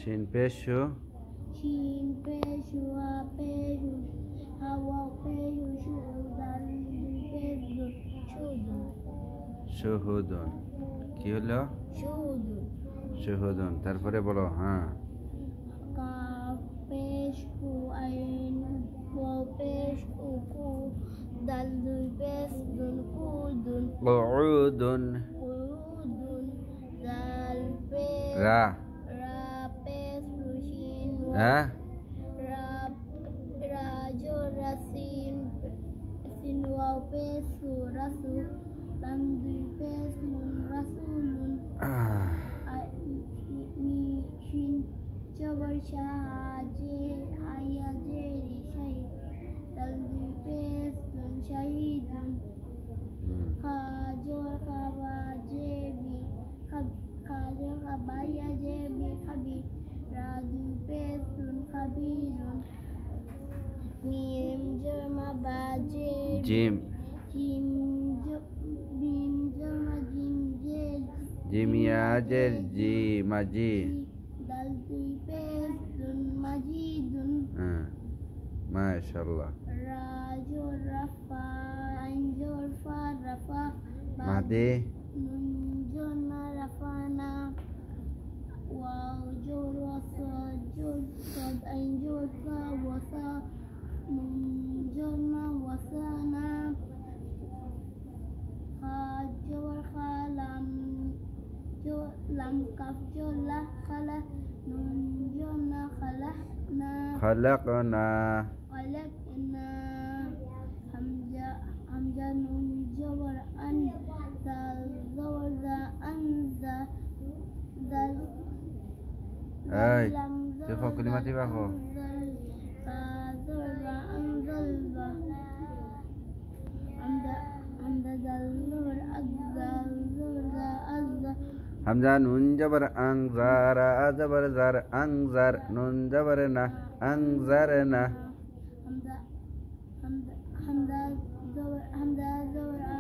Shin Peshu. Shin Peshu Ha Peshu Hawa Peshu Shu Dal Peshu Shudun. Shuhudun. কি হলো? Shudun. Shuhudun. তারপরে বলো হ্যাঁ। Kaf Peshu Ain Wa Peshu Ku Dal Peshu Kudun. Qu'udun. Kudun. Dal Peshu Ra. Peshu Shin হ্যাঁ Rajo Rasin Sinwau Pesu Rasu Landui Pesu Rasulun Mi Shin Jabar Shahaje Ayajeri Syahid Landui Pesu Syahidun Kajor Kabajebi Kajor Kabayajebi Kabir Radu Pesun Kabirun Mim Jama Baje Jim. Jim Jama Jim Jimiajer ji maji. Dalti Pesun Majidun Masyaallah. Rajur Rafa Anjur Rafa Mahdi. Nunjona Rafana Wajur Wasa Jur Sad Anjur Wasa Nunjona Wasana Hajur Khalam Jur Lam Kaf Jolah Khala Nunjona Khalahna Khalaqna. Khalaqna Hamza Nun Jawar An Zal Zawza Anza Zal Ay, coba kalimat tiba kok. Hamzah nun jabar angzara azabar zar angzar nun jabarna angzarna. Hamzah Zawar